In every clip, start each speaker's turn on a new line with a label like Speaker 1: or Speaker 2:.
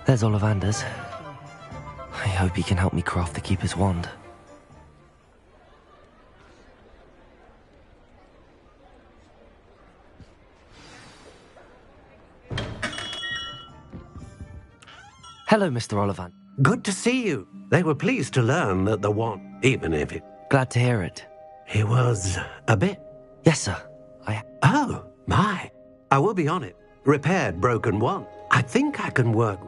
Speaker 1: There's Ollivander's. I hope he can help me craft the Keeper's wand. Hello, Mr. Ollivander.
Speaker 2: Good to see you. They were pleased to learn that the wand, even if it...
Speaker 1: Glad to hear it.
Speaker 2: He was a bit...
Speaker 1: Yes, sir.
Speaker 2: Oh, my. I will be on it. Repaired broken wand. I think I can work...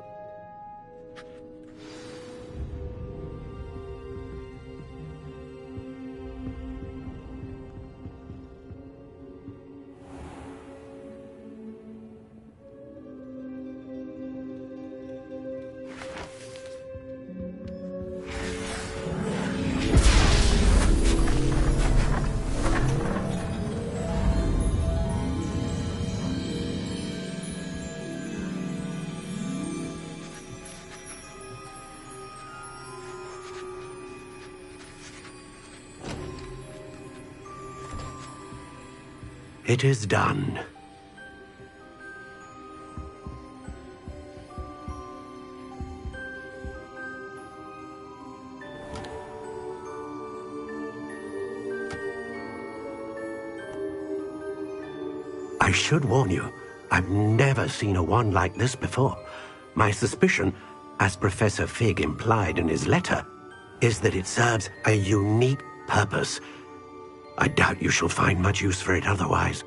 Speaker 2: It is done. I should warn you, I've never seen a wand like this before. My suspicion, as Professor Fig implied in his letter, is that it serves a unique purpose. I doubt you shall find much use for it otherwise.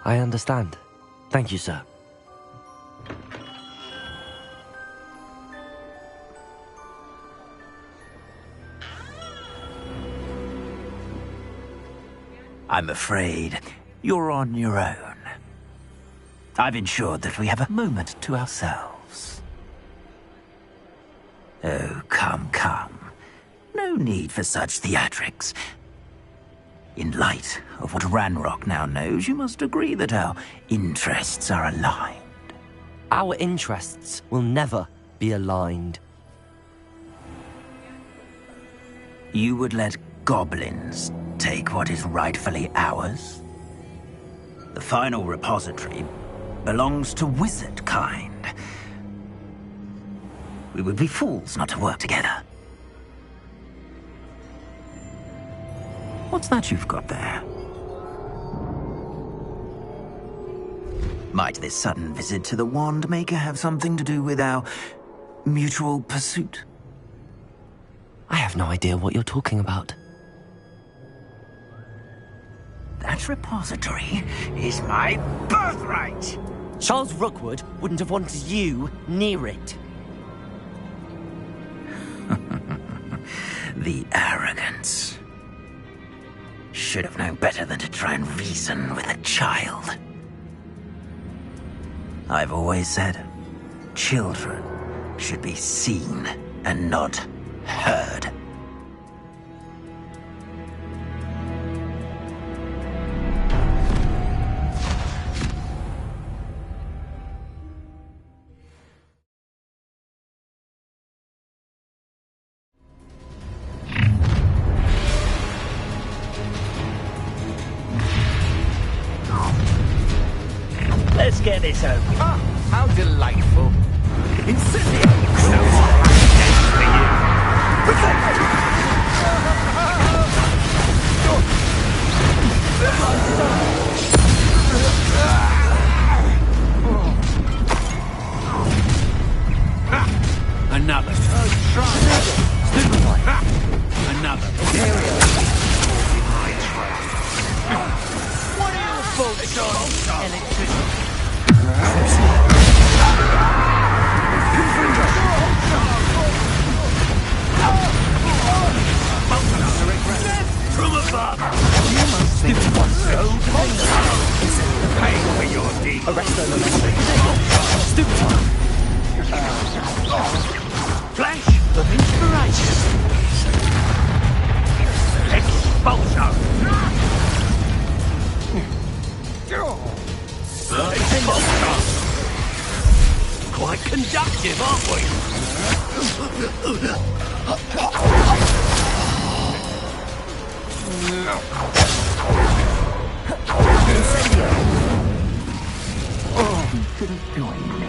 Speaker 1: I understand. Thank you, sir.
Speaker 3: I'm afraid you're on your own. I've ensured that we have a moment to ourselves. Oh, come, come. No need for such theatrics. In light of what Ranrock now knows, you must agree that our interests are aligned.
Speaker 1: Our interests will never be aligned.
Speaker 3: You would let goblins take what is rightfully ours? The final repository belongs to wizard kind. We would be fools not to work together. What's that you've got there? Might this sudden visit to the Wand Maker have something to do with our mutual pursuit?
Speaker 1: I have no idea what you're talking about.
Speaker 3: That repository is my birthright!
Speaker 1: Charles Rookwood wouldn't have wanted you near it.
Speaker 3: The arrogance. Should have known better than to try and reason with a child. I've always said, children should be seen and not heard. Let's get this over.
Speaker 4: Ah, how delightful. Incendiary! No more dance for you. Another. Another. What are your faults on electricity? From above! You must think so pay for your deed!
Speaker 1: Arrest them. Stupid one.
Speaker 4: Flash of inspiration! Expulsion! Expulsion! Quite conductive, aren't we?
Speaker 3: Oh, you could have joined me.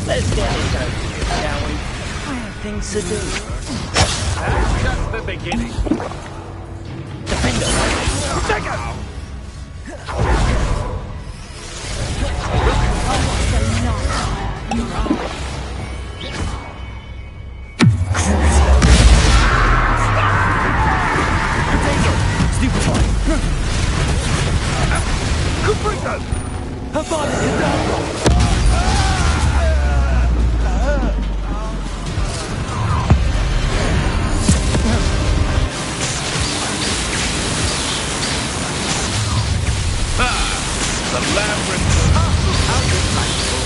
Speaker 1: Let's get this over with, shall we? I have things to do.
Speaker 4: That's just the beginning.
Speaker 1: Defender!
Speaker 4: Dagger! Compressor!
Speaker 1: Her body is down!
Speaker 4: The labyrinth. How delightful.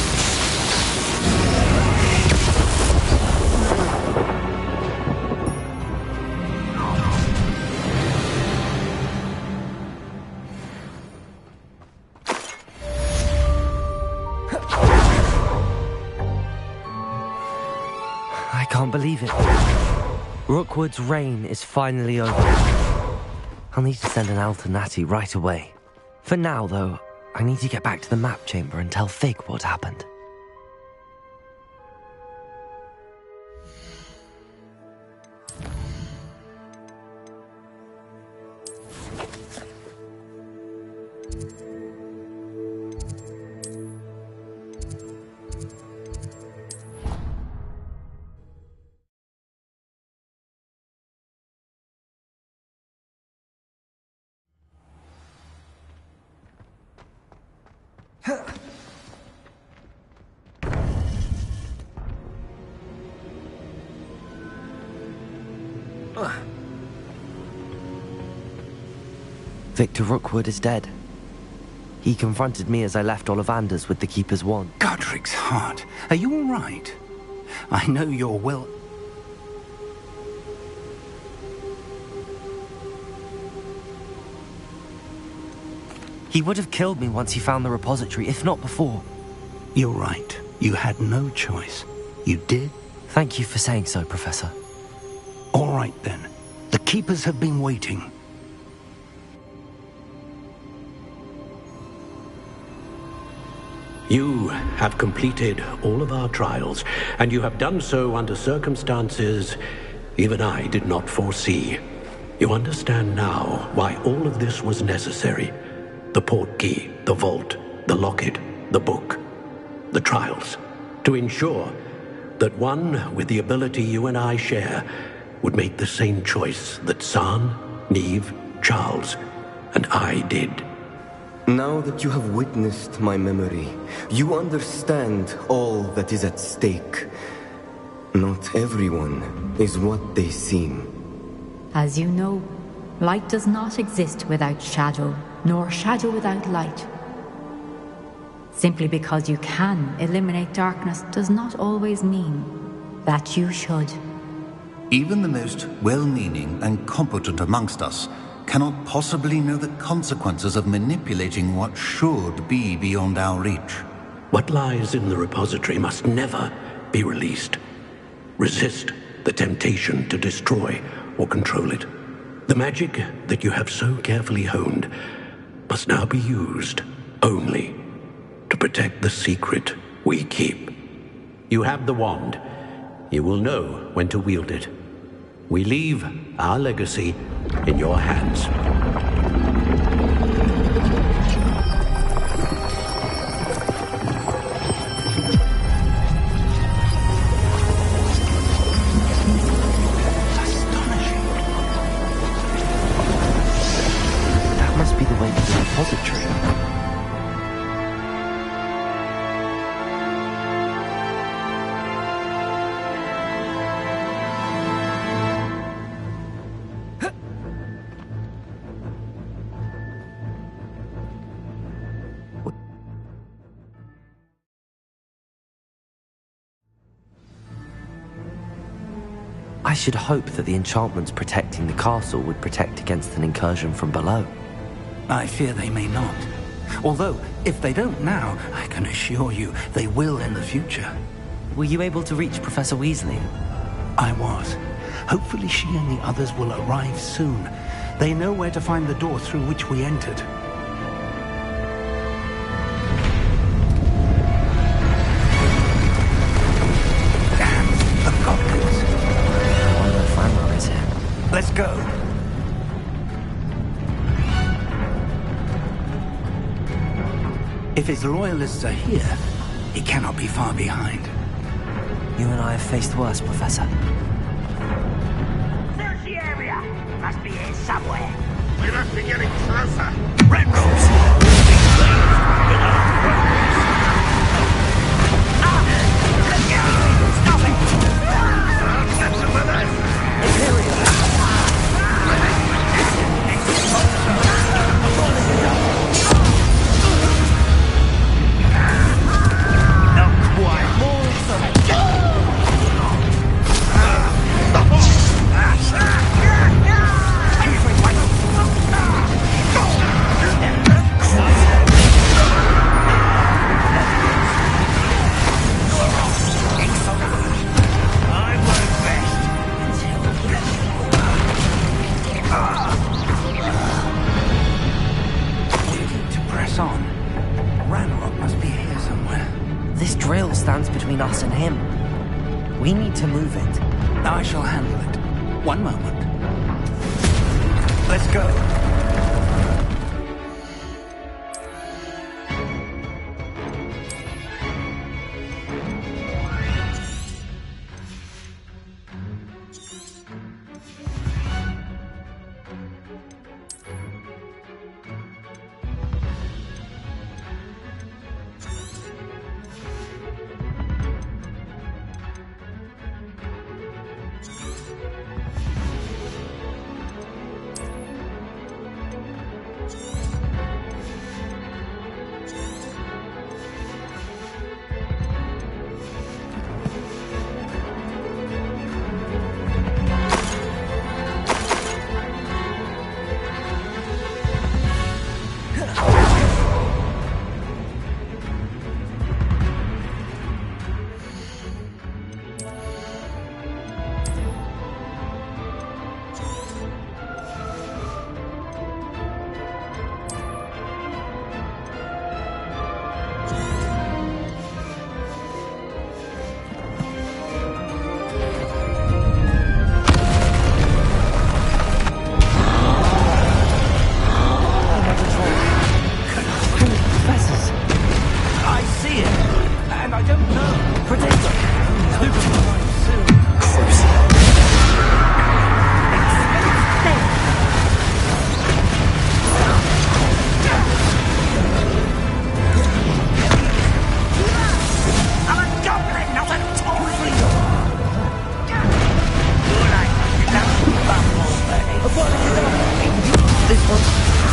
Speaker 1: I can't believe it. Rookwood's reign is finally over. I'll need to send an Alternati right away. For now, though, I need to get back to the map chamber and tell Fig what happened. Victor Rookwood is dead. He confronted me as I left Ollivanders with the Keeper's wand.
Speaker 5: Godric's heart. Are you all right? I know you're well...
Speaker 1: He would have killed me once he found the repository, if not before.
Speaker 5: You're right. You had no choice. You did?
Speaker 1: Thank you for saying so, Professor.
Speaker 5: All right, then. The Keepers have been waiting.
Speaker 2: You have completed all of our trials, and you have done so under circumstances even I did not foresee. You understand now why all of this was necessary. The portkey, the vault, the locket, the book, the trials. To ensure that one with the ability you and I share would make the same choice that San, Neve, Charles, and I did.
Speaker 6: Now that you have witnessed my memory, you understand all that is at stake. Not everyone is what they seem.
Speaker 7: As you know, light does not exist without shadow, nor shadow without light. Simply because you can eliminate darkness does not always mean that you should.
Speaker 8: Even the most well-meaning and competent amongst us cannot possibly know the consequences of manipulating what should be beyond our reach.
Speaker 2: What lies in the repository must never be released. Resist the temptation to destroy or control it. The magic that you have so carefully honed must now be used only to protect the secret we keep. You have the wand. You will know when to wield it. We leave our legacy in your hands.
Speaker 1: Astonishing. That must be the way to the repository. I should hope that the enchantments protecting the castle would protect against an incursion from below.
Speaker 5: I fear they may not. Although, if they don't now, I can assure you they will in the future.
Speaker 1: Were you able to reach Professor Weasley?
Speaker 5: I was. Hopefully she and the others will arrive soon. They know where to find the door through which we entered. Let's go. If his loyalists are here, he cannot be far behind.
Speaker 1: You and I have faced worse, Professor.
Speaker 9: Search the area. Must be here somewhere.
Speaker 4: We must be getting closer.
Speaker 3: Renrobes will be blazed with our progress.
Speaker 9: Stop it!
Speaker 4: I'll catch them with us.
Speaker 9: Not quite.
Speaker 5: On. Ranrock must be here somewhere.
Speaker 1: This drill stands between us and him. We need to move it.
Speaker 5: I shall handle it. One moment. Let's go.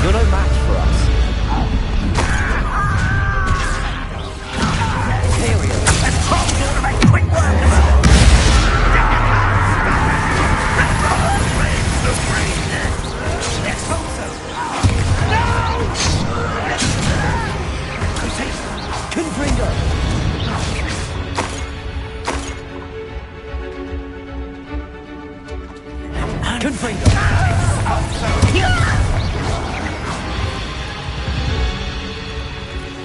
Speaker 1: You're no match for us. Imperial.
Speaker 9: Let's cross you to make quick work of them. Let's hope so.
Speaker 1: Confringo. Confringo.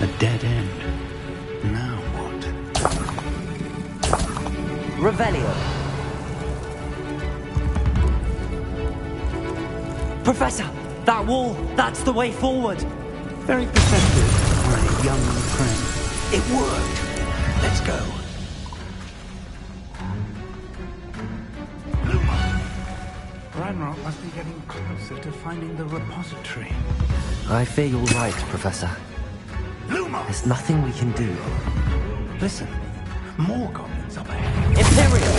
Speaker 5: A dead end. Now what?
Speaker 1: Revelio. Professor, that wall, that's the way forward.
Speaker 5: Very perceptive for a young friend. It worked. Let's go. Ranrock must be getting closer to finding the repository.
Speaker 1: I fear you're right, Professor. There's nothing we can do.
Speaker 5: Listen, more goblins up ahead.
Speaker 1: Imperial!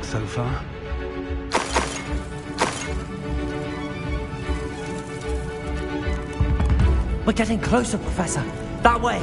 Speaker 5: luck so far.
Speaker 1: We're getting closer, Professor. That way.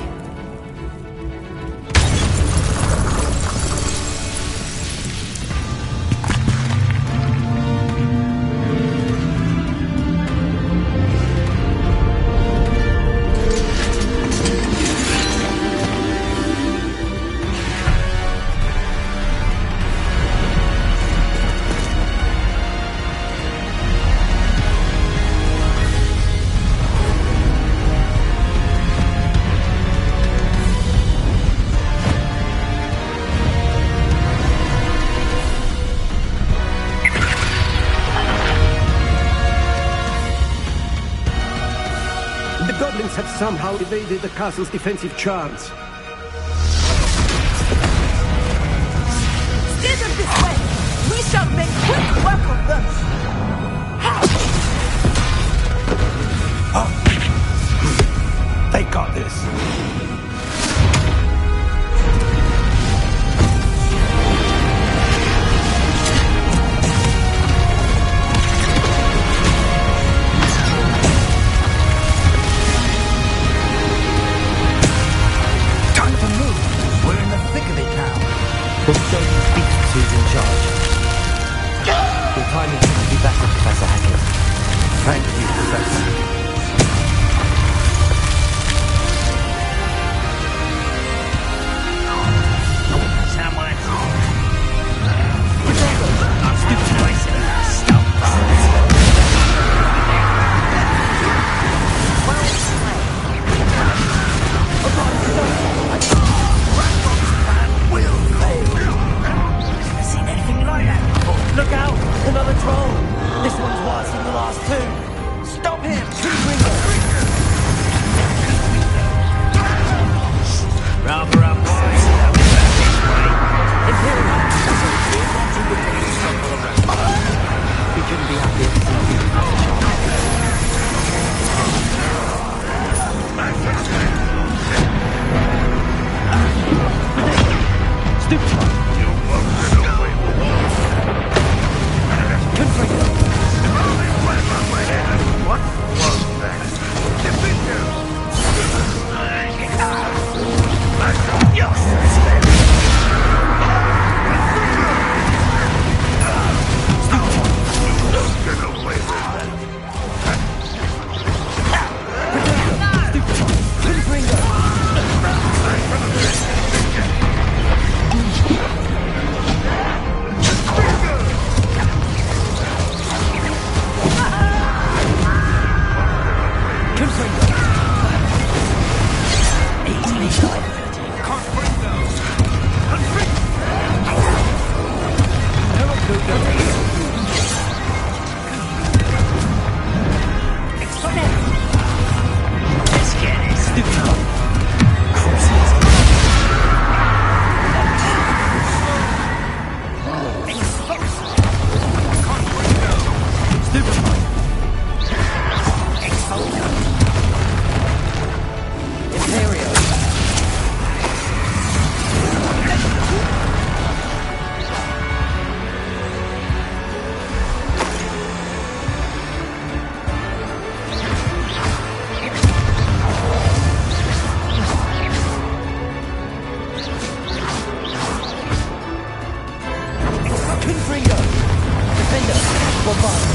Speaker 2: Have somehow evaded the castle's defensive charms.
Speaker 9: Steer them this way! We shall make quick work of them!
Speaker 2: They got this.
Speaker 1: We'll show these beasts who's in charge. Your timing couldn't be better, Professor Hackett.
Speaker 2: Thank you, Professor.
Speaker 1: Look out! Another troll! This one's worse than the last two! Stop him!
Speaker 9: Rather unwise coming back this way.
Speaker 1: Imperial! We couldn't be happier to see you. Stupid!
Speaker 9: What was that?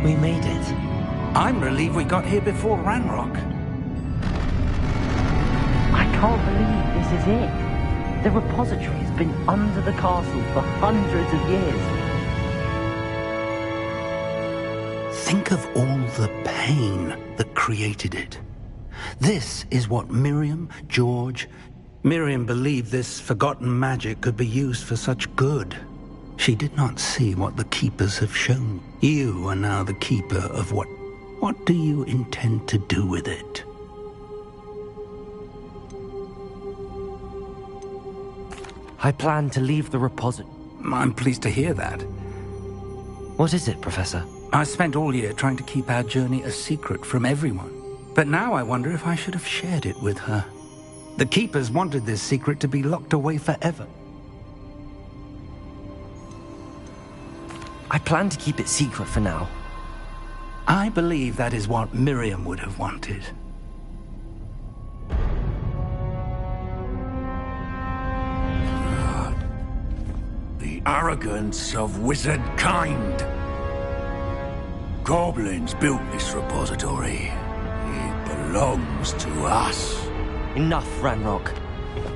Speaker 1: We made it.
Speaker 5: I'm relieved we got here before Ranrock.
Speaker 1: I can't believe this is it. The repository has been under the castle for hundreds of years.
Speaker 5: Think of all the pain that created it. This is what Miriam, George... Miriam believed this forgotten magic could be used for such good. She did not see what the Keepers have shown. You are now the Keeper of what... What do you intend to do with it?
Speaker 1: I plan to leave the repository.
Speaker 5: I'm pleased to hear that.
Speaker 1: What is it, Professor?
Speaker 5: I spent all year trying to keep our journey a secret from everyone. But now I wonder if I should have shared it with her. The Keepers wanted this secret to be locked away forever.
Speaker 1: I plan to keep it secret for now.
Speaker 5: I believe that is what Miriam would have wanted.
Speaker 9: The arrogance of wizard kind. Goblins built this repository. It belongs to us.
Speaker 1: Enough, Ranrock.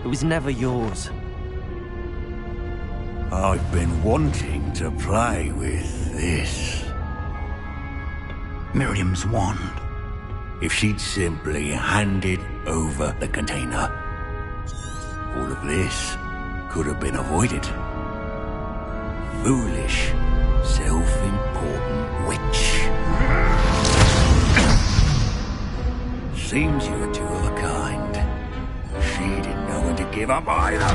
Speaker 1: It was never yours.
Speaker 9: I've been wanting to play with this.
Speaker 5: Miriam's wand.
Speaker 9: If she'd simply handed over the container, all of this could have been avoided. Foolish, self-important witch. Seems you were two of a kind. She didn't know when to give up either.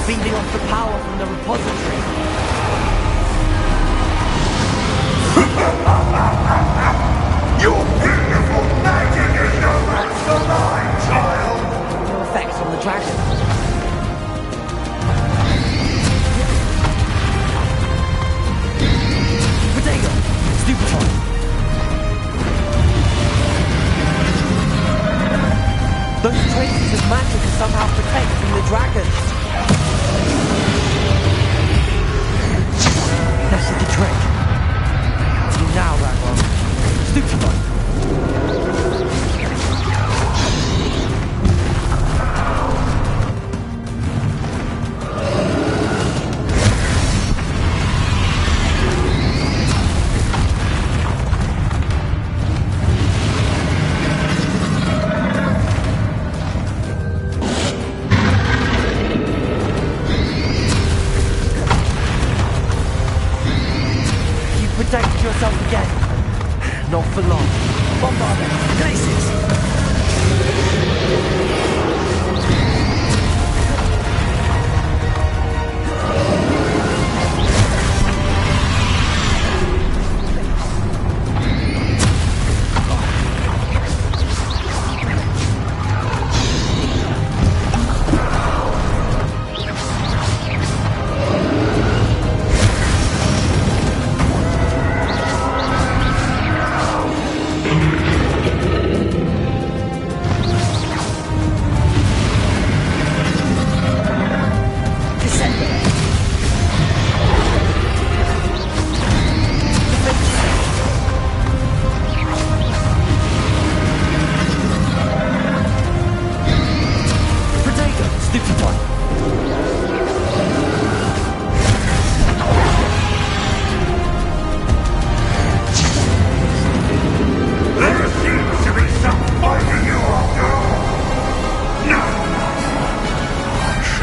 Speaker 1: Feeding off the power from the repository.
Speaker 9: Your beautiful magic is no match for mine, child!
Speaker 1: No effects on the dragon. Potato! Stupefy! Those traces of magic are somehow protecting the dragon. That's the trick. See now, Ranrock. Stupefy! Protect yourself again. Not for long. Bombard them. Glaciers!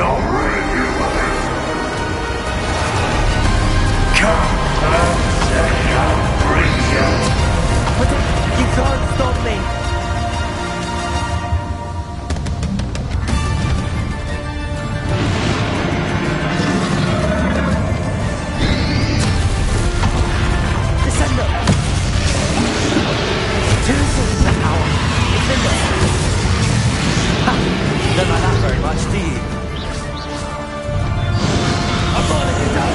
Speaker 1: You can't stop me! Descender! Two sources of power. Descender! Ha! Don't like that very much, do you? I'm falling it down!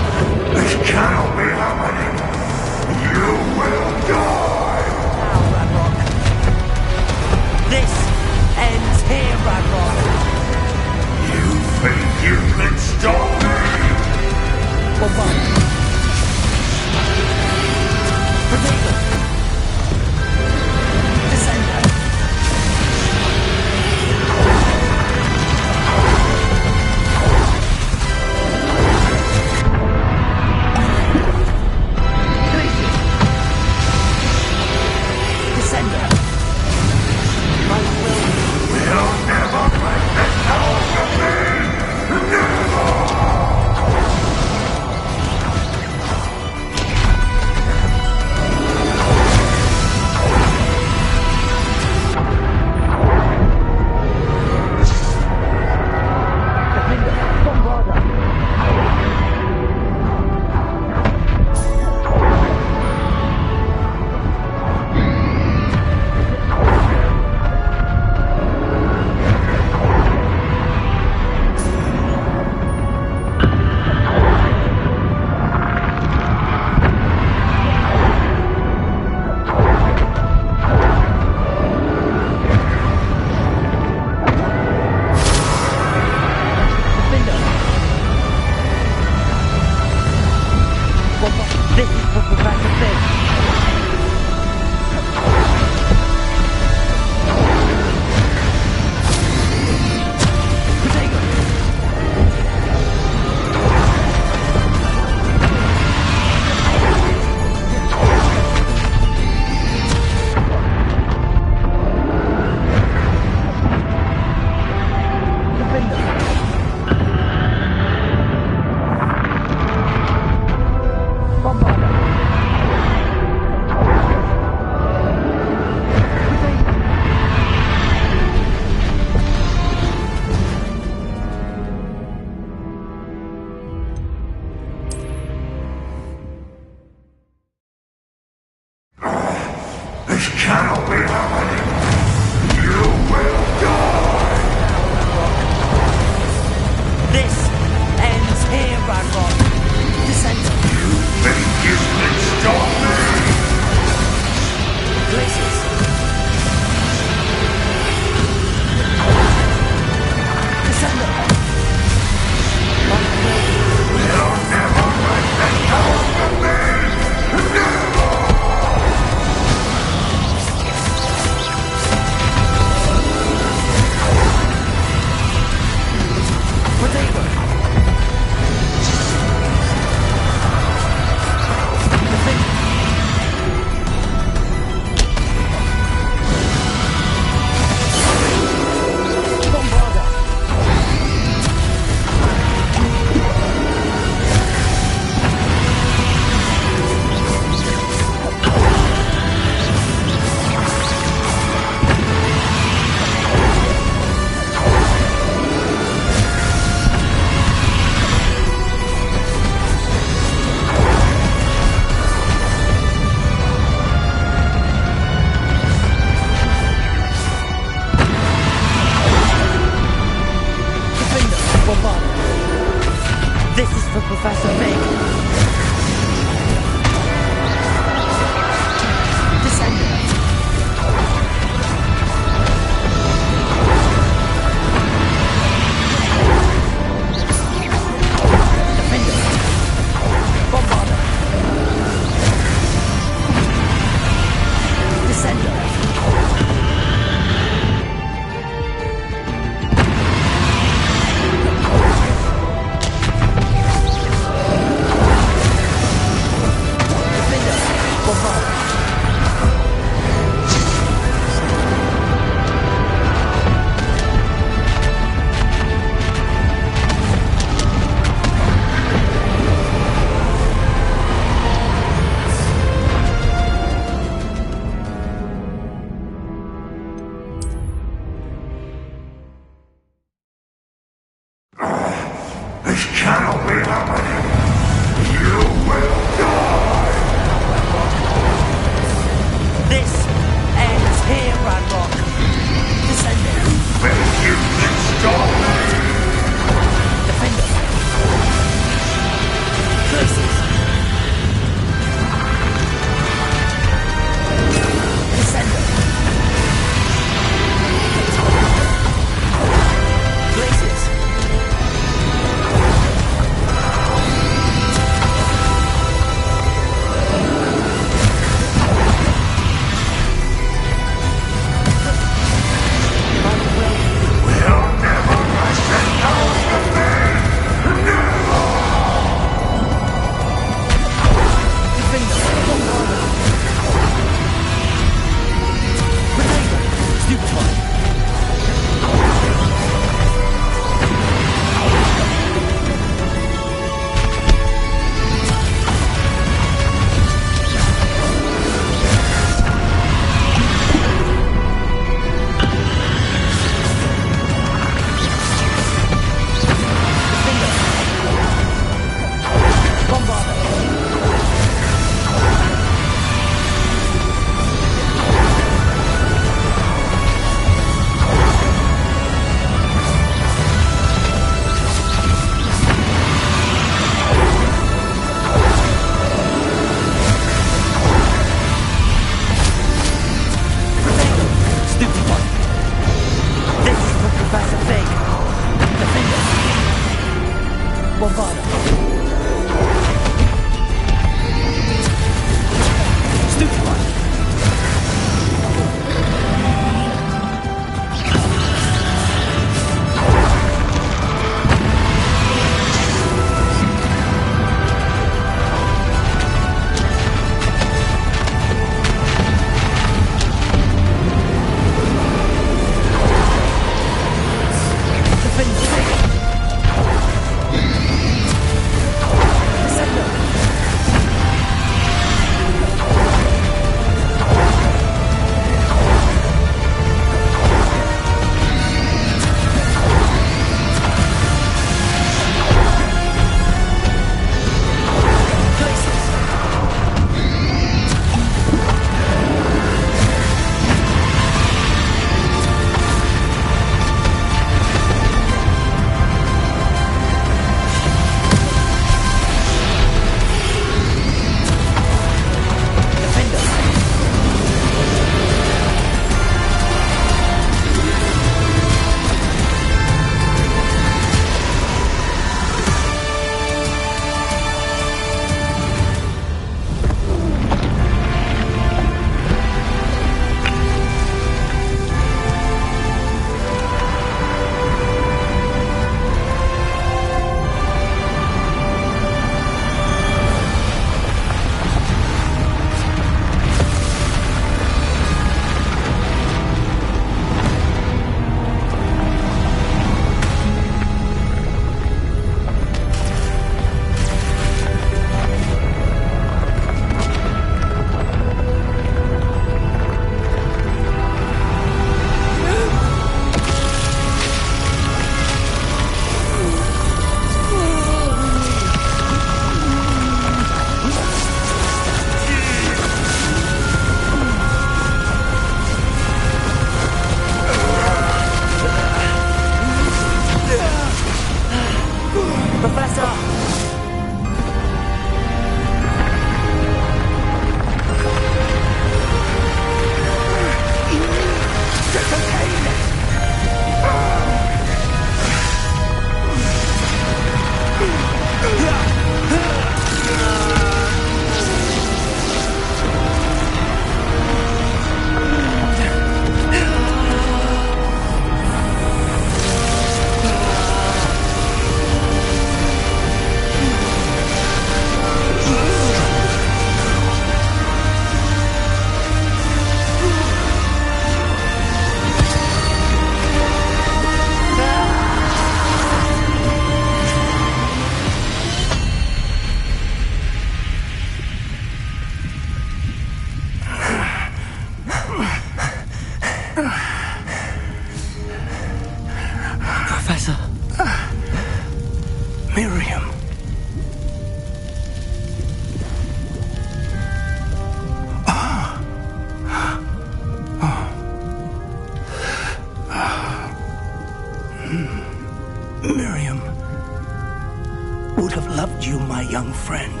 Speaker 5: young friend.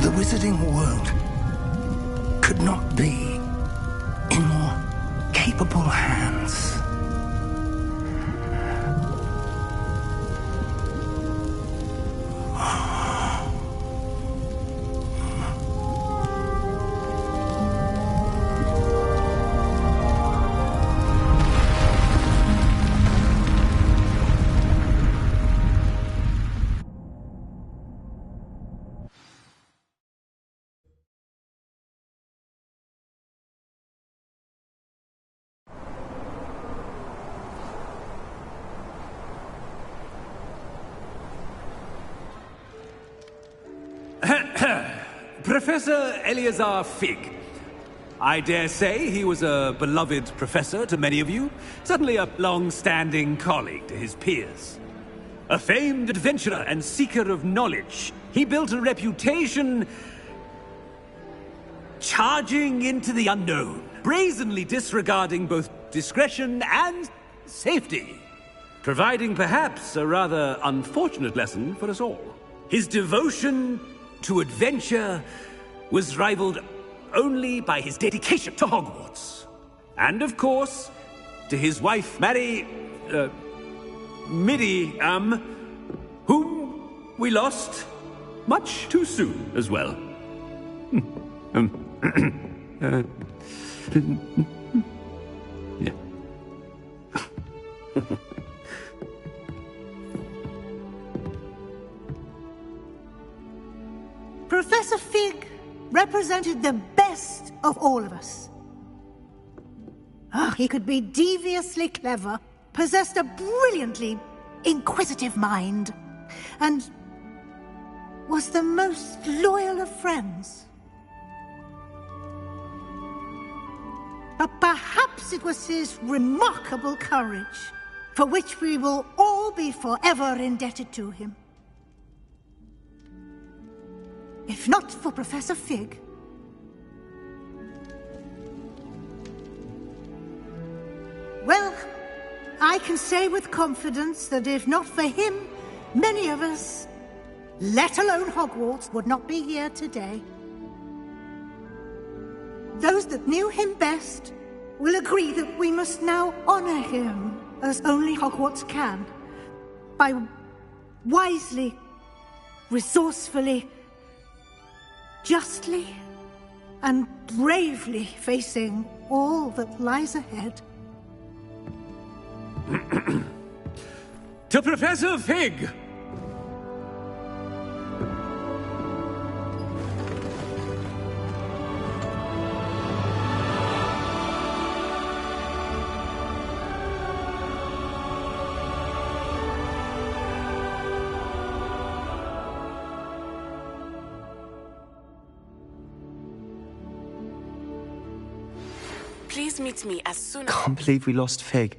Speaker 5: The wizarding world could not be in more capable hands.
Speaker 4: Professor Eleazar Fig. I dare say he was a beloved professor to many of you, certainly a long-standing colleague to his peers. A famed adventurer and seeker of knowledge, he built a reputation charging into the unknown, brazenly disregarding both discretion and safety, providing perhaps a rather unfortunate lesson for us all. His devotion to adventure was rivaled only by his dedication to Hogwarts. And of course, to his wife, Miriam, whom we lost much too soon as well. Yeah.
Speaker 10: Professor Fig represented the best of all of us. He could be deviously clever, possessed a brilliantly inquisitive mind, and was the most loyal of friends. But perhaps it was his remarkable courage, for which we will all be forever indebted to him. If not for Professor Fig, well, I can say with confidence that if not for him, many of us, let alone Hogwarts, would not be here today. Those that knew him best will agree that we must now honor him as only Hogwarts can, by wisely, resourcefully, justly and bravely facing all that lies ahead.
Speaker 4: To Professor Fig!
Speaker 11: Please meet me as soon as...
Speaker 6: Can't believe we lost Fig.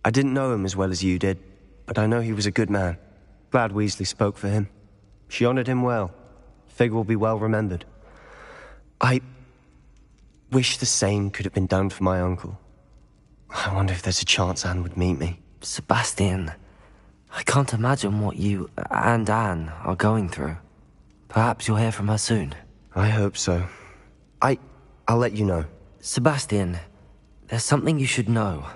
Speaker 6: I didn't know him as well as you did, but I know he was a good man. Glad Weasley spoke for him. She honored him well. Fig will be well remembered. I wish the same could have been done for my uncle. I wonder if there's a chance Anne would meet me.
Speaker 1: Sebastian, I can't imagine what you and Anne are going through. Perhaps you'll hear from her soon.
Speaker 6: I hope so. I'll let you know.
Speaker 1: Sebastian, there's something you should know.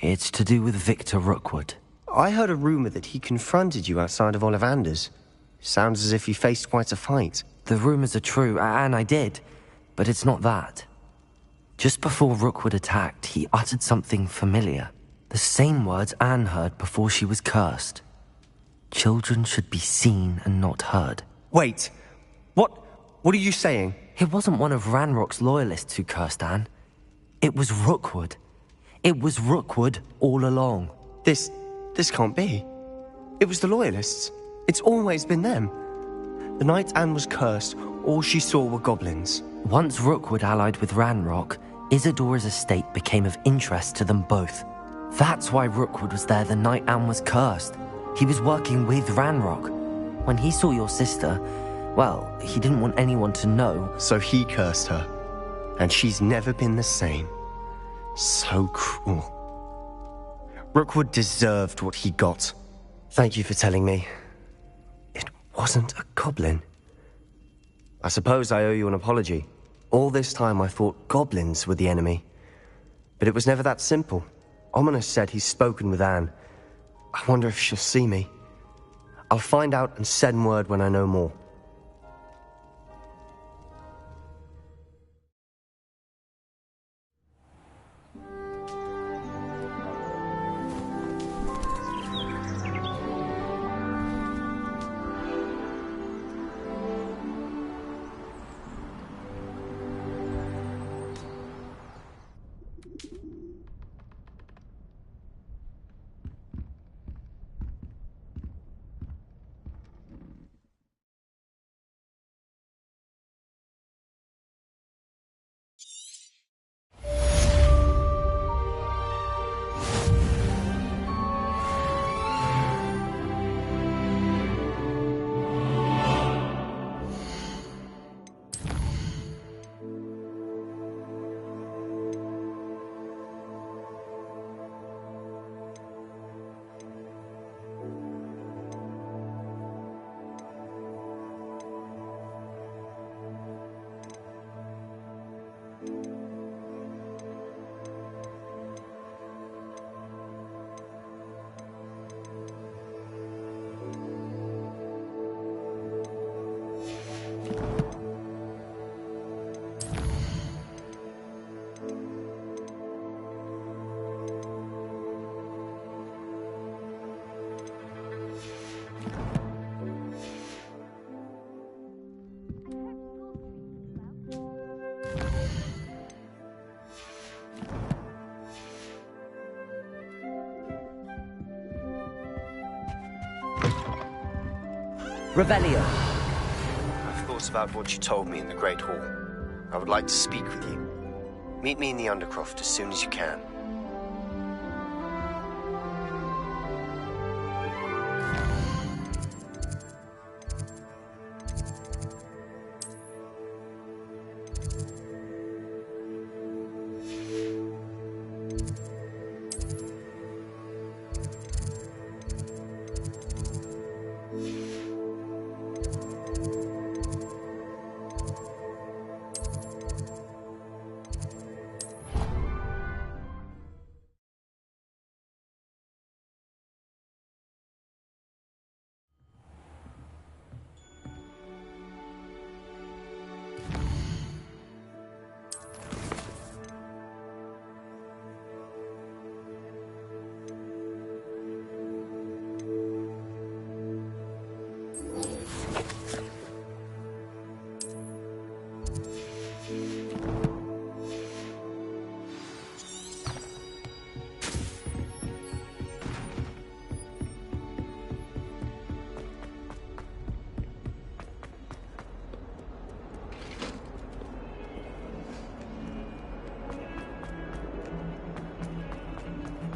Speaker 1: It's to do with Victor Rookwood.
Speaker 6: I heard a rumor that he confronted you outside of Ollivander's. Sounds as if he faced quite a fight.
Speaker 1: The rumors are true, and I did, but it's not that. Just before Rookwood attacked, he uttered something familiar. The same words Anne heard before she was cursed. Children should be seen and not heard.
Speaker 6: Wait, what are you saying?
Speaker 1: It wasn't one of Ranrock's loyalists who cursed Anne. It was Rookwood. It was Rookwood all along.
Speaker 6: This can't be. It was the Loyalists. It's always been them. The night Anne was cursed, all she saw were goblins.
Speaker 1: Once Rookwood allied with Ranrock, Isadora's estate became of interest to them both. That's why Rookwood was there the night Anne was cursed. He was working with Ranrock. When he saw your sister, well, he didn't want anyone to know.
Speaker 6: So he cursed her. And she's never been the same. So cruel. Rookwood deserved what he got. Thank you for telling me. It wasn't a goblin. I suppose I owe you an apology. All this time I thought goblins were the enemy. But it was never that simple. Ominous said he's spoken with Anne. I wonder if she'll see me. I'll find out and send word when I know more.
Speaker 1: Revelio.
Speaker 6: I've thought about what you told me in the Great Hall. I would like to speak with you. Meet me in the Undercroft as soon as you can.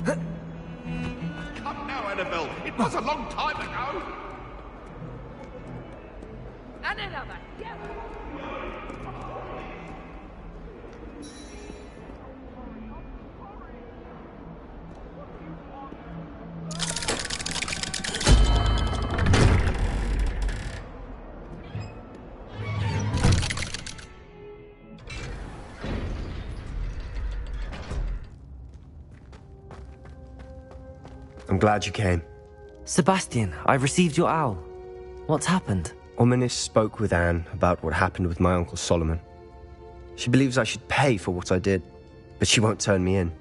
Speaker 12: Come now, Annabelle. It was a long time ago.
Speaker 13: And another. Yeah.
Speaker 6: I'm glad you came.
Speaker 1: Sebastian, I've received your owl. What's happened?
Speaker 6: Ominous spoke with Anne about what happened with my Uncle Solomon. She believes I should pay for what I did, but she won't turn me in.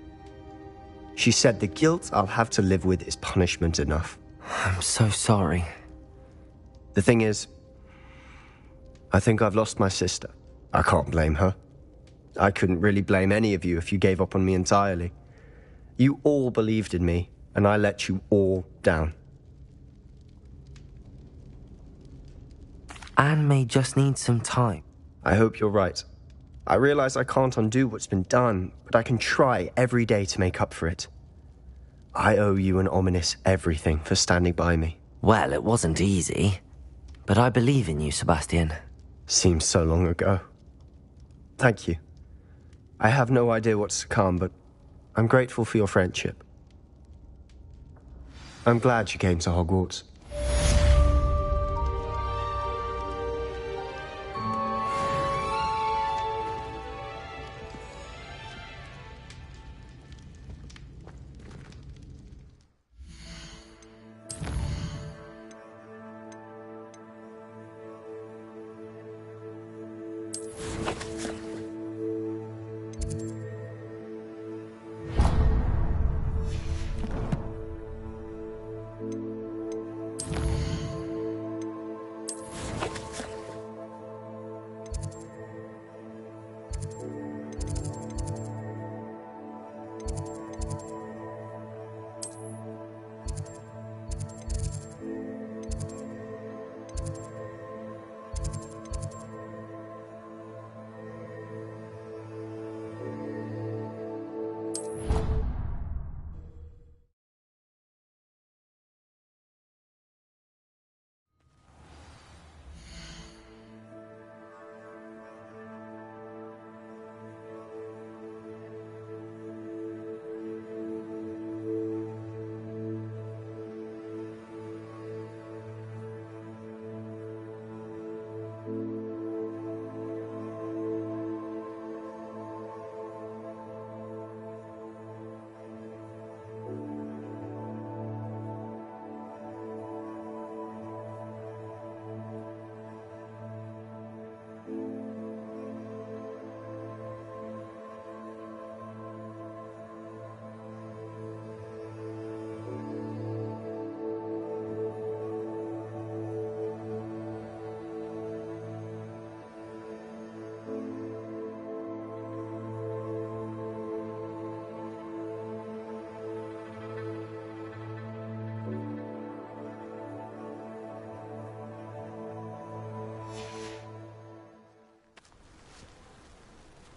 Speaker 6: She said the guilt I'll have to live with is punishment enough.
Speaker 1: I'm so sorry.
Speaker 6: The thing is, I think I've lost my sister. I can't blame her. I couldn't really blame any of you if you gave up on me entirely. You all believed in me, and I let you all down.
Speaker 1: Anne may just need some time.
Speaker 6: I hope you're right. I realize I can't undo what's been done, but I can try every day to make up for it. I owe you and Ominous everything for standing by me.
Speaker 1: Well, it wasn't easy, but I believe in you, Sebastian.
Speaker 6: Seems so long ago. Thank you. I have no idea what's to come, but I'm grateful for your friendship. I'm glad she came to Hogwarts.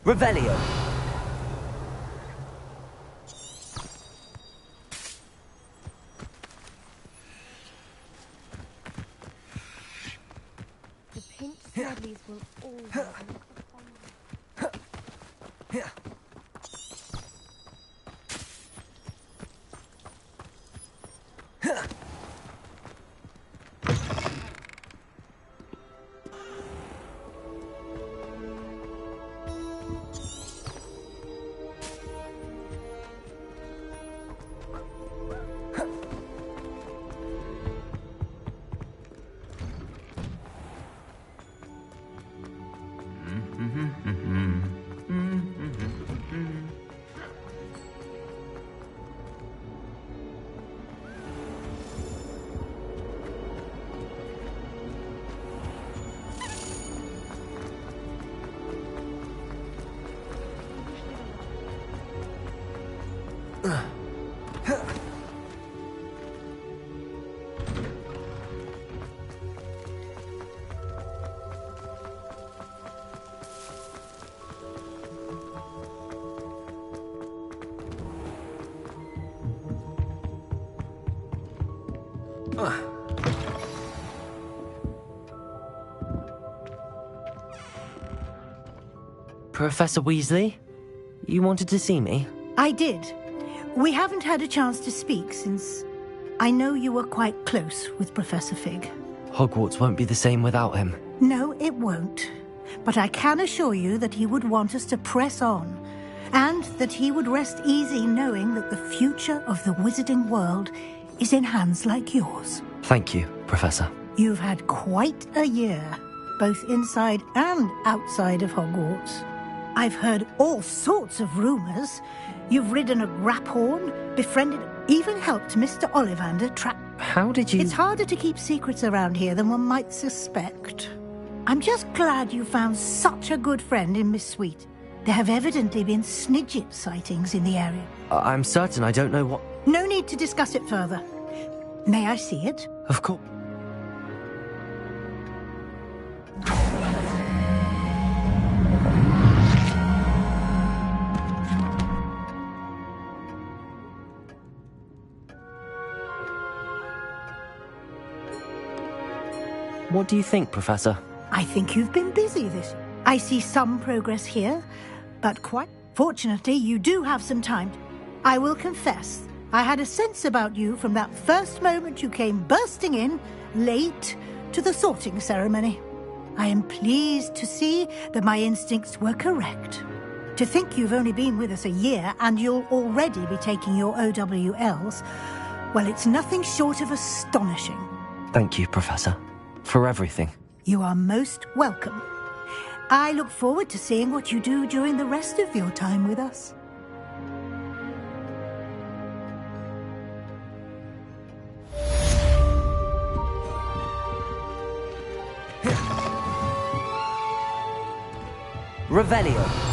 Speaker 1: Revelio.
Speaker 14: The pink Smedleys will always...
Speaker 1: Professor Weasley? You wanted to see me?
Speaker 10: I did. We haven't had a chance to speak since I know you were quite close with Professor Fig.
Speaker 1: Hogwarts won't be the same without him.
Speaker 10: No, it won't. But I can assure you that he would want us to press on, and that he would rest easy knowing that the future of the wizarding world is in hands like yours.
Speaker 1: Thank you, Professor.
Speaker 10: You've had quite a year, both inside and outside of Hogwarts. I've heard all sorts of rumors. You've ridden a Graphorn, befriended, even helped Mr. Ollivander track...
Speaker 1: How did you...
Speaker 10: It's harder to keep secrets around here than one might suspect. I'm just glad you found such a good friend in Miss Sweet. There have evidently been Snidget sightings in the area.
Speaker 1: I'm certain I don't know what...
Speaker 10: No need to discuss it further. May I see it?
Speaker 1: Of course. What do you think, Professor?
Speaker 10: I think you've been busy this year. I see some progress here, but quite fortunately you do have some time. I will confess I had a sense about you from that first moment you came bursting in, late, to the sorting ceremony. I am pleased to see that my instincts were correct. To think you've only been with us a year and you'll already be taking your OWLs, well, it's nothing short of astonishing.
Speaker 1: Thank you, Professor, for everything.
Speaker 10: You are most welcome. I look forward to seeing what you do during the rest of your time with us.
Speaker 1: Revelio.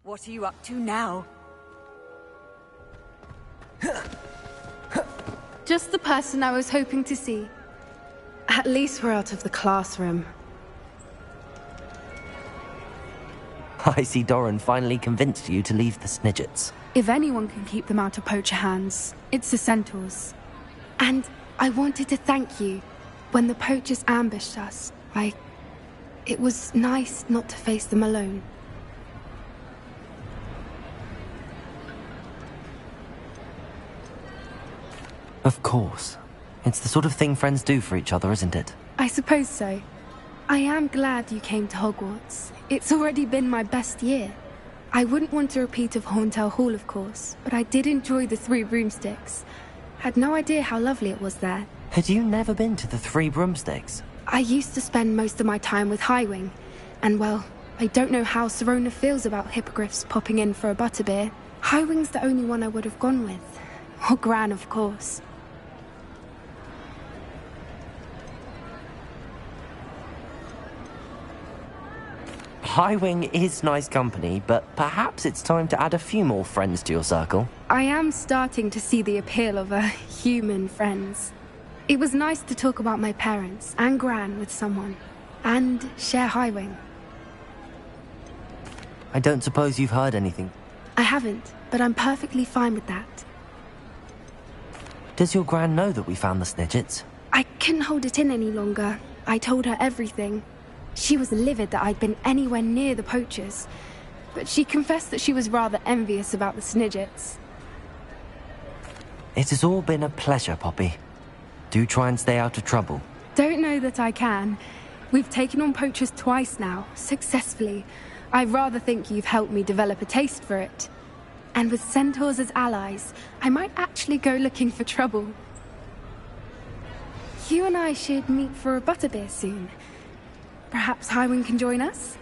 Speaker 15: What are you up to now?
Speaker 16: Just the person I was hoping to see. At least we're out of the classroom.
Speaker 1: I see Doran finally convinced you to leave the Snidgets.
Speaker 16: If anyone can keep them out of poacher hands, it's the Centaurs. And I wanted to thank you. When the poachers ambushed us, it was nice not to face them alone.
Speaker 1: Of course. It's the sort of thing friends do for each other, isn't it?
Speaker 16: I suppose so. I am glad you came to Hogwarts. It's already been my best year. I wouldn't want a repeat of Horntail Hall, of course, but I did enjoy the Three Broomsticks. Had no idea how lovely it was there.
Speaker 1: Had you never been to the Three Broomsticks?
Speaker 16: I used to spend most of my time with Highwing. And well, I don't know how Serona feels about hippogriffs popping in for a butterbeer. Highwing's the only one I would have gone with. Or Gran, of course.
Speaker 1: Highwing is nice company, but perhaps it's time to add a few more friends to your circle.
Speaker 16: I am starting to see the appeal of human friends. It was nice to talk about my parents and Gran with someone, and share Highwing.
Speaker 1: I don't suppose you've heard anything.
Speaker 16: I haven't, but I'm perfectly fine with that.
Speaker 1: Does your Gran know that we found the Snidgets?
Speaker 16: I couldn't hold it in any longer. I told her everything. She was livid that I'd been anywhere near the poachers, but she confessed that she was rather envious about the Snidgets.
Speaker 1: It has all been a pleasure, Poppy. Do try and stay out of trouble.
Speaker 16: Don't know that I can. We've taken on poachers twice now, successfully. I rather think you've helped me develop a taste for it. And with centaurs as allies, I might actually go looking for trouble. You and I should meet for a butterbeer soon. Perhaps Highwing can join us?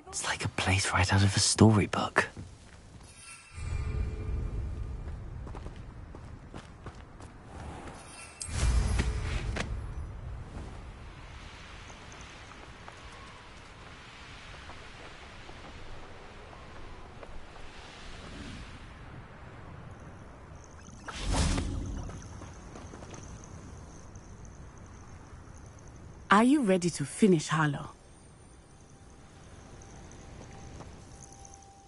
Speaker 1: It's like a place right out of a storybook.
Speaker 17: Are you ready to finish Harlow?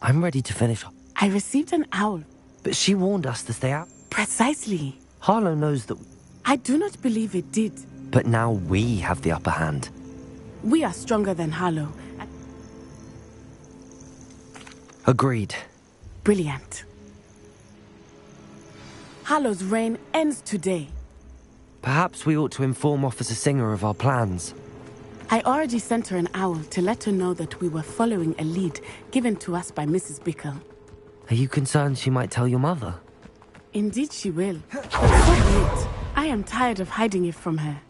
Speaker 1: I'm ready to finish.
Speaker 17: I received an owl.
Speaker 1: But she warned us to stay out.
Speaker 17: Precisely.
Speaker 1: Harlow knows that...
Speaker 17: I do not believe it did.
Speaker 1: But now we have the upper hand.
Speaker 17: We are stronger than Harlow.
Speaker 1: Agreed.
Speaker 17: Brilliant. Harlow's reign ends today.
Speaker 1: Perhaps we ought to inform Officer Singer of our plans.
Speaker 17: I already sent her an owl to let her know that we were following a lead given to us by Mrs. Bickle.
Speaker 1: Are you concerned she might tell your mother?
Speaker 17: Indeed she will. But so be it. I am tired of hiding it from her.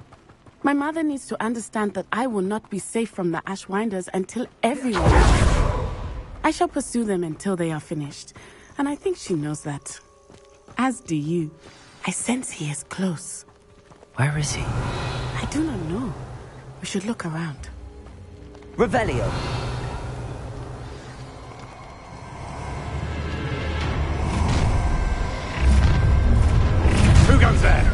Speaker 17: My mother needs to understand that I will not be safe from the Ashwinders until everyone is. I shall pursue them until they are finished, and I think she knows that. As do you. I sense he is close.
Speaker 1: Where is he?
Speaker 17: I do not know. We should look around.
Speaker 1: Revelio.
Speaker 12: Who goes there?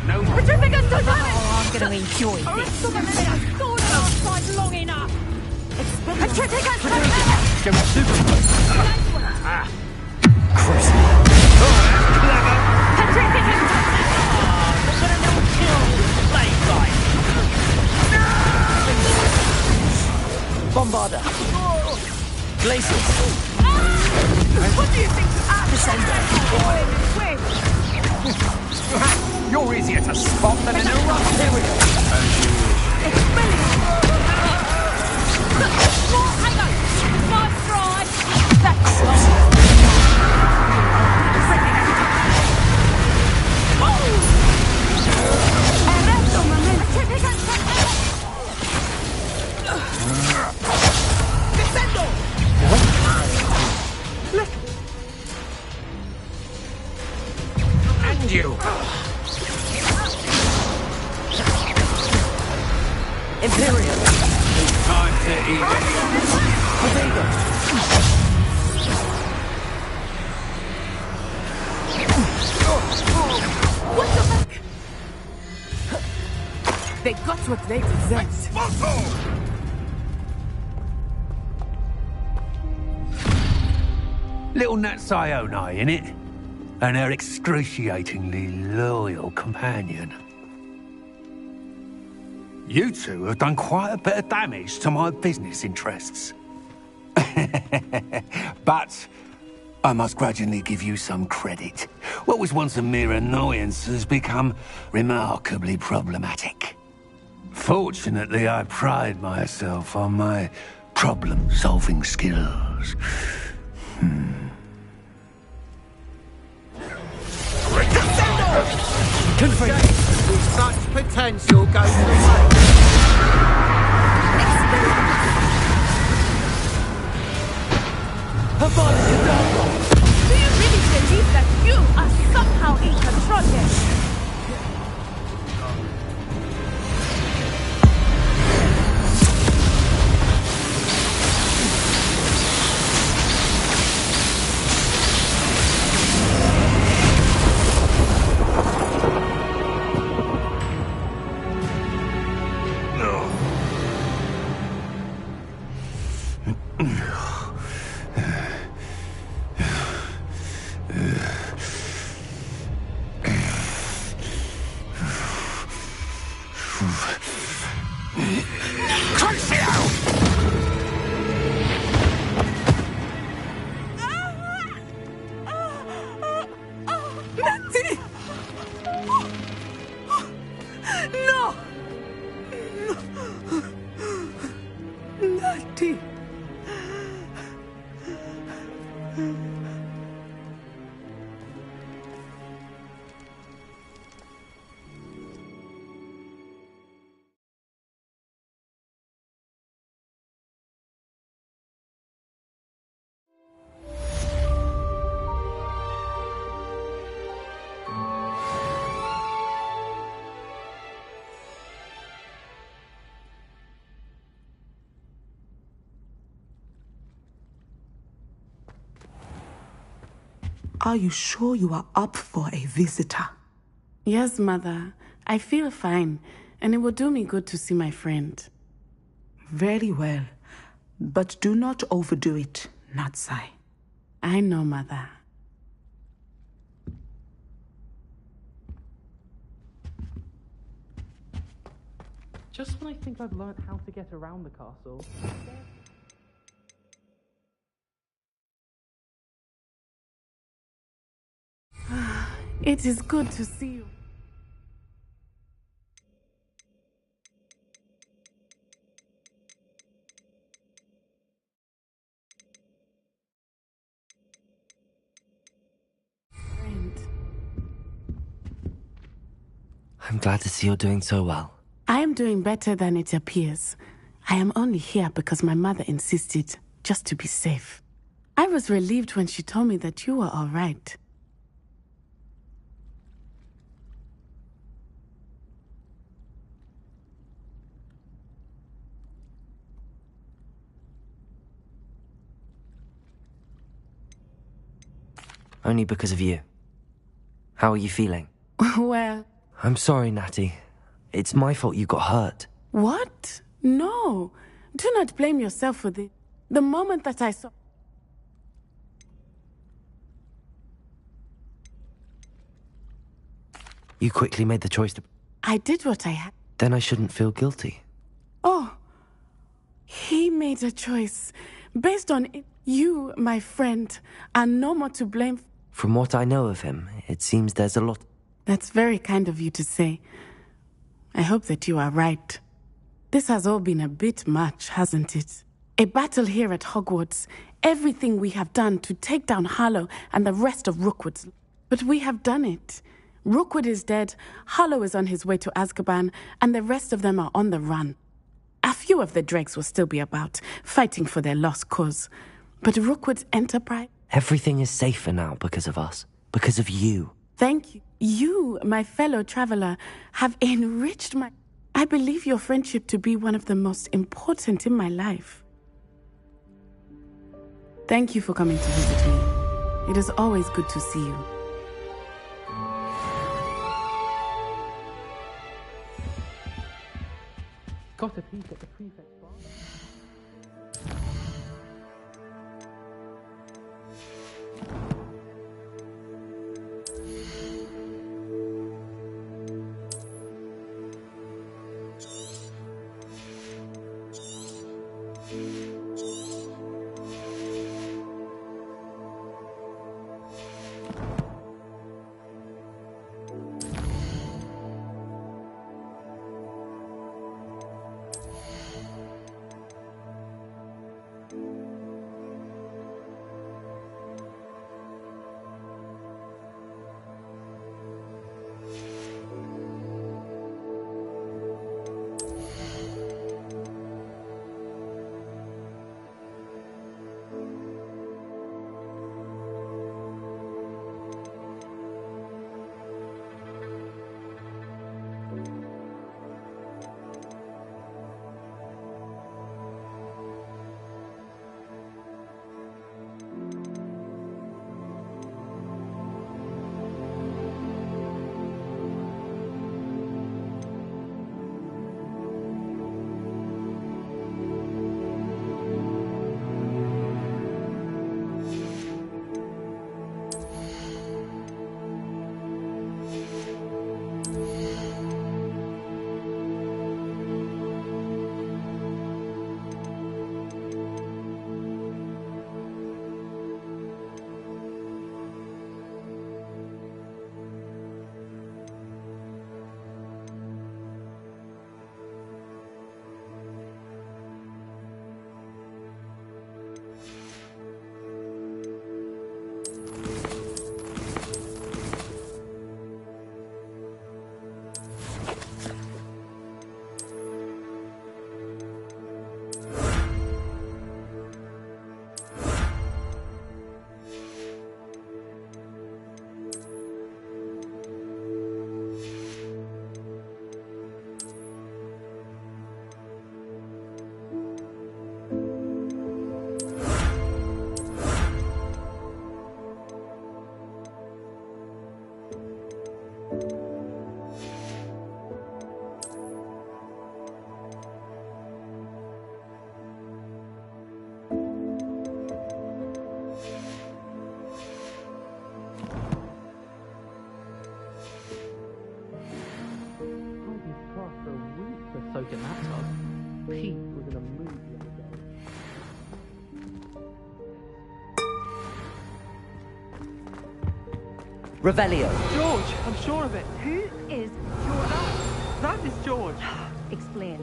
Speaker 12: No more.
Speaker 14: Oh, I'm going to enjoy this. Long enough.
Speaker 1: Bombarder. Glaciers.
Speaker 13: What do you think?
Speaker 12: You're easier to spot than an eruption.
Speaker 13: Nice try. That's
Speaker 12: And you.
Speaker 1: Imperial.
Speaker 12: Time to eat
Speaker 17: What the fuck? They got what they deserved.
Speaker 9: Little Nat Sioni, innit? And her excruciatingly loyal companion. You two have done quite a bit of damage to my business interests. But I must grudgingly give you some credit. What was once a mere annoyance has become remarkably problematic. Fortunately, I pride myself on my problem-solving skills.
Speaker 18: With such potential goes to waste.
Speaker 13: Do you really believe that you are somehow in control here?
Speaker 19: Are you sure you are up for a visitor?
Speaker 17: Yes, Mother. I feel fine, and it will do me good to see my friend.
Speaker 19: Very well. But do not overdo it, Natsai.
Speaker 17: I know, Mother.
Speaker 20: Just when I think I've learned how to get around the castle...
Speaker 17: It is good to see you.
Speaker 1: I'm glad to see you're doing so well.
Speaker 17: I am doing better than it appears. I am only here because my mother insisted, just to be safe. I was relieved when she told me that you were all right.
Speaker 1: Only because of you. How are you feeling?
Speaker 17: Well...
Speaker 1: I'm sorry, Natty. It's my fault you got hurt.
Speaker 17: What? No. Do not blame yourself for this. The moment that I saw...
Speaker 1: You quickly made the choice to...
Speaker 17: I did what I had.
Speaker 1: Then I shouldn't feel guilty.
Speaker 17: Oh. He made a choice. Based on it, you, my friend, are no more to blame.
Speaker 1: From what I know of him, it seems there's a lot...
Speaker 17: That's very kind of you to say. I hope that you are right. This has all been a bit much, hasn't it? A battle here at Hogwarts. Everything we have done to take down Harlow and the rest of Rookwood's. But we have done it. Rookwood is dead, Harlow is on his way to Azkaban, and the rest of them are on the run. A few of the dregs will still be about, fighting for their lost cause. But Rookwood's enterprise...
Speaker 1: Everything is safer now because of us. Because of you.
Speaker 17: Thank you. You, my fellow traveler, have enriched my... I believe your friendship to be one of the most important in my life. Thank you for coming to visit me. It is always good to see you.
Speaker 20: Got a peek at the prefect's bar. soak in that tub. Pete was in a mood the other day.
Speaker 1: Revelio.
Speaker 20: George, I'm sure of it.
Speaker 14: Who is George?
Speaker 20: That is George.
Speaker 14: Explain.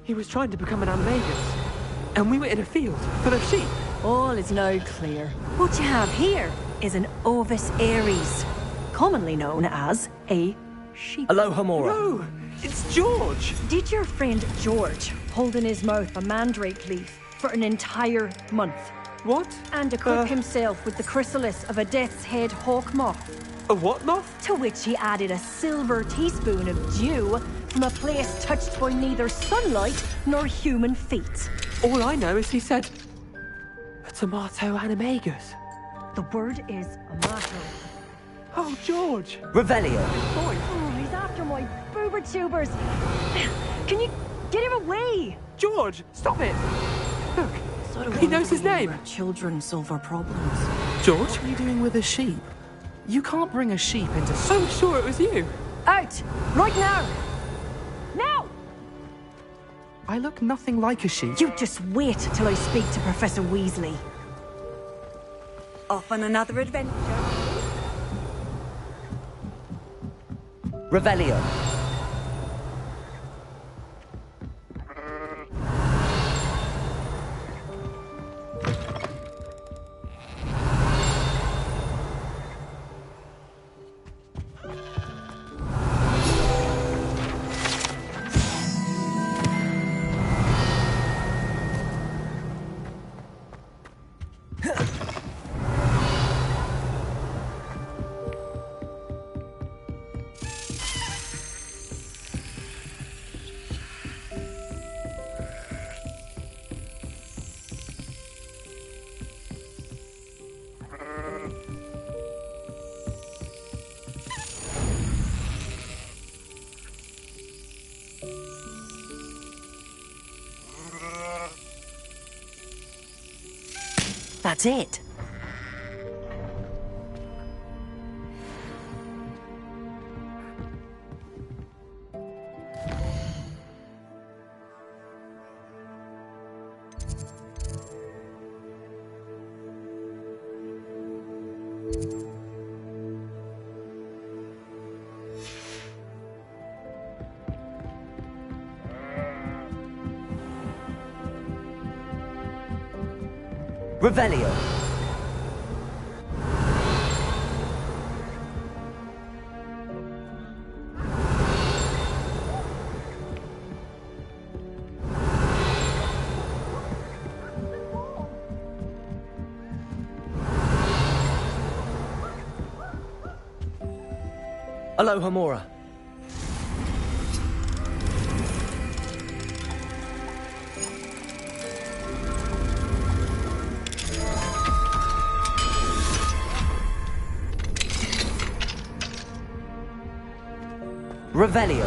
Speaker 20: He was trying to become an animagus. And we were in a field full of sheep.
Speaker 15: All is now clear. What you have here is an Ovis Aries, commonly known as a sheep.
Speaker 1: Aloha Mora.
Speaker 20: No, it's George.
Speaker 15: Did your friend George hold in his mouth a mandrake leaf for an entire month?
Speaker 20: What?
Speaker 15: And equip himself with the chrysalis of a death's head hawk moth?
Speaker 20: A what moth?
Speaker 15: To which he added a silver teaspoon of dew from a place touched by neither sunlight nor human feet.
Speaker 20: All I know is he said, a tomato animagus.
Speaker 15: The word is amato.
Speaker 20: Oh, George.
Speaker 1: Revelio.
Speaker 15: Oh, he's after my boober tubers. Can you get him away?
Speaker 20: George, stop it. Look, he knows his name.
Speaker 15: Children solve our problems.
Speaker 20: George? What are you doing with a sheep? You can't bring a sheep into... I'm sure it was you.
Speaker 15: Out! Right now! Now!
Speaker 20: I look nothing like a sheep.
Speaker 15: You just wait till I speak to Professor Weasley. Off on another adventure.
Speaker 1: Revelio.
Speaker 15: That's it.
Speaker 1: Revelio. Aloha Mora. Revelio.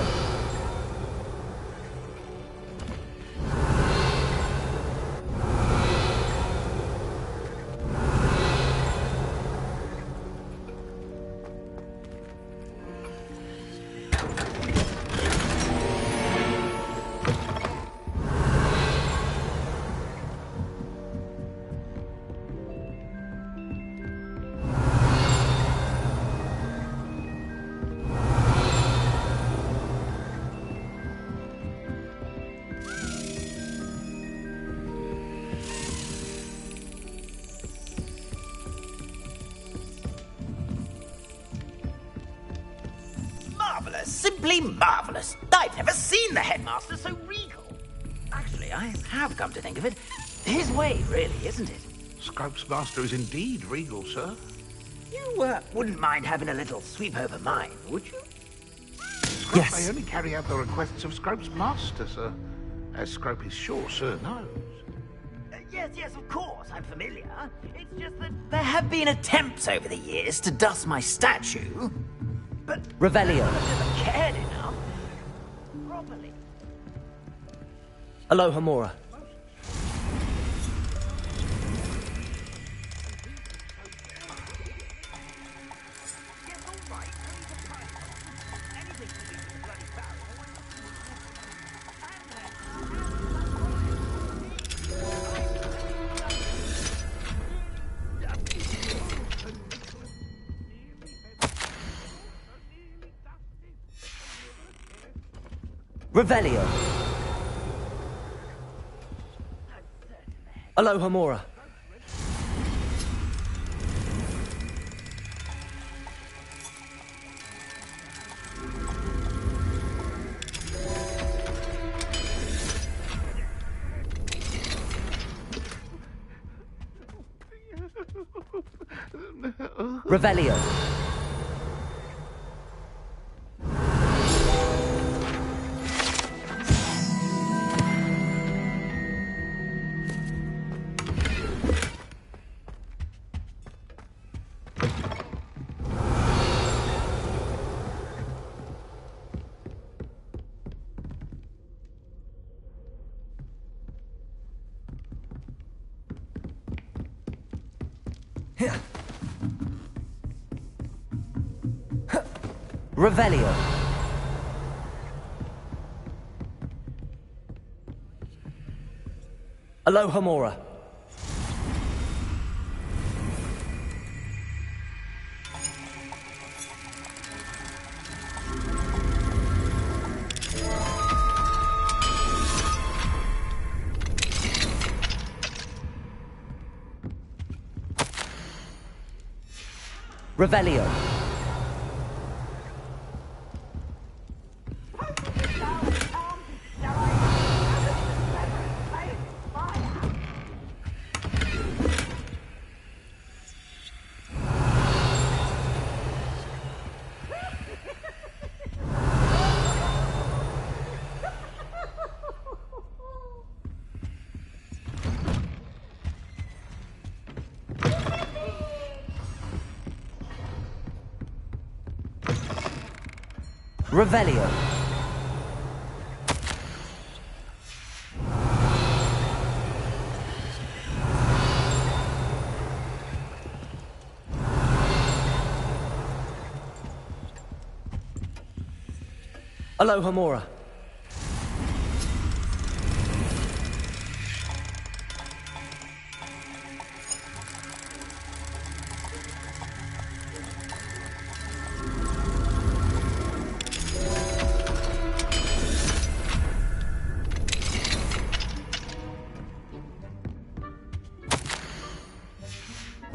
Speaker 3: Marvellous, simply marvellous. I've never seen the headmaster so regal. Actually, I have come to think of it. His way, really, isn't it?
Speaker 12: Scrope's master is indeed regal, sir.
Speaker 3: You wouldn't mind having a little sweep over mine, would you?
Speaker 12: Scrope
Speaker 1: Yes.
Speaker 12: may only carry out the requests of Scrope's master, sir. As Scrope is sure, sir knows.
Speaker 3: Yes, of course, I'm familiar. It's just that there have been attempts over the years to dust my statue. But
Speaker 1: Revelio.
Speaker 3: none of us ever cared enough. Properly.
Speaker 1: Aloha Mora. Revelio. Aloha Mora. Revelio. Revelio. Aloha Mora. Revelio. Revelio. Aloha Mora.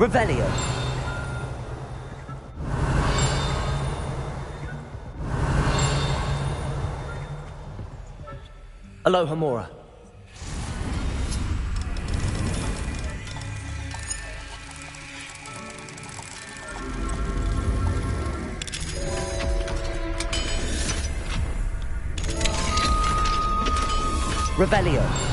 Speaker 1: Revelio. Aloha Mora. Revelio.